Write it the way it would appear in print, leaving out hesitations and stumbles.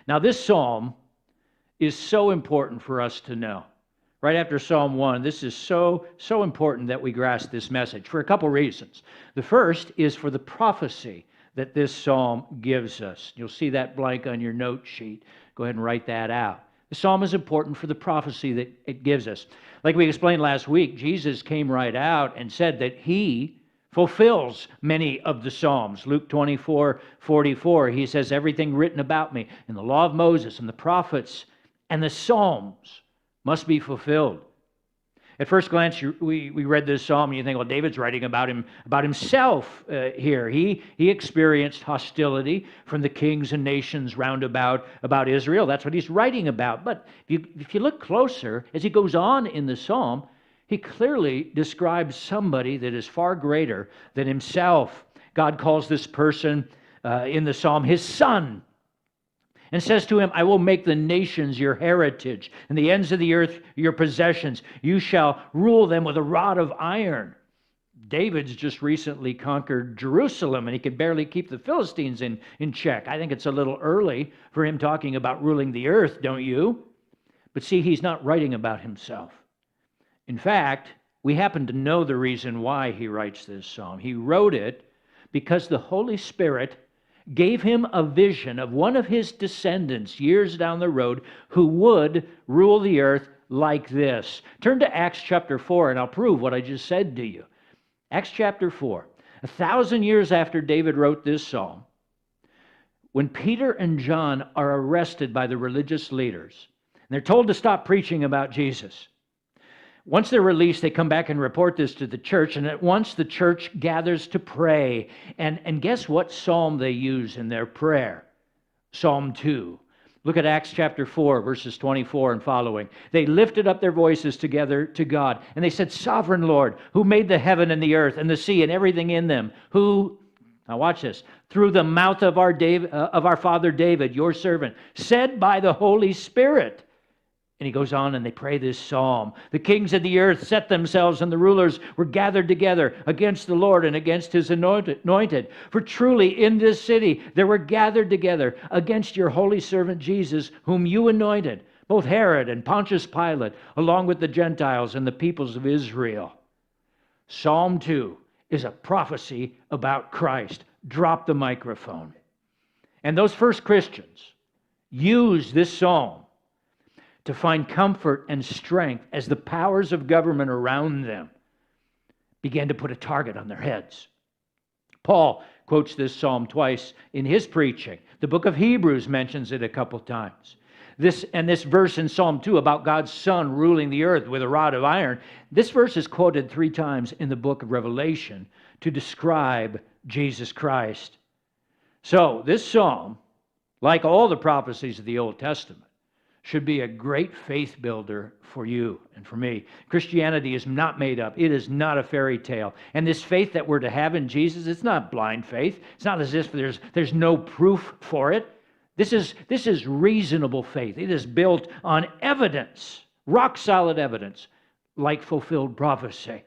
Now, this psalm is so important for us to know. Right after Psalm 1, this is so important that we grasp this message for a couple reasons. The first is for the prophecy that this psalm gives us. You'll see that blank on your note sheet. Go ahead and write that out. The psalm is important for the prophecy that it gives us. Like we explained last week, Jesus came right out and said that he fulfills many of the Psalms. Luke 24:44, he says, everything written about me in the law of Moses and the prophets and the Psalms must be fulfilled. At first glance, we read this psalm and you think, well, David's writing about himself here. He experienced hostility from the kings and nations round about Israel. That's what he's writing about. But if you look closer, as he goes on in the psalm, he clearly describes somebody that is far greater than himself. God calls this person in the psalm his son, and says to him, I will make the nations your heritage, and the ends of the earth your possessions. You shall rule them with a rod of iron. David's just recently conquered Jerusalem, and he could barely keep the Philistines in check. I think it's a little early for him talking about ruling the earth, don't you? But see, he's not writing about himself. In fact, we happen to know the reason why he writes this psalm. He wrote it because the Holy Spirit gave him a vision of one of his descendants years down the road who would rule the earth like this. Turn to Acts chapter 4 and I'll prove what I just said to you. Acts chapter 4. 1,000 years after David wrote this psalm, when Peter and John are arrested by the religious leaders, and they're told to stop preaching about Jesus. Once they're released, they come back and report this to the church, and at once the church gathers to pray. And guess what psalm they use in their prayer? Psalm 2. Look at Acts chapter 4, verses 24 and following. They lifted up their voices together to God, and they said, Sovereign Lord, who made the heaven and the earth and the sea and everything in them, who, now watch this, through the mouth of our father David, your servant, said by the Holy Spirit. And he goes on and they pray this psalm. The kings of the earth set themselves and the rulers were gathered together against the Lord and against his anointed. For truly in this city there were gathered together against your holy servant Jesus, whom you anointed, both Herod and Pontius Pilate, along with the Gentiles and the peoples of Israel. Psalm 2 is a prophecy about Christ. Drop the microphone. And those first Christians used this psalm to find comfort and strength as the powers of government around them began to put a target on their heads. Paul quotes this psalm twice in his preaching. The book of Hebrews mentions it a couple times. This verse in Psalm 2 about God's Son ruling the earth with a rod of iron, this verse is quoted 3 times in the book of Revelation to describe Jesus Christ. So this psalm, like all the prophecies of the Old Testament, should be a great faith builder for you and for me. Christianity is not made up. It is not a fairy tale. And this faith that we're to have in Jesus, it's not blind faith. It's not as if there's no proof for it. This is reasonable faith. It is built on evidence, rock solid evidence, like fulfilled prophecy.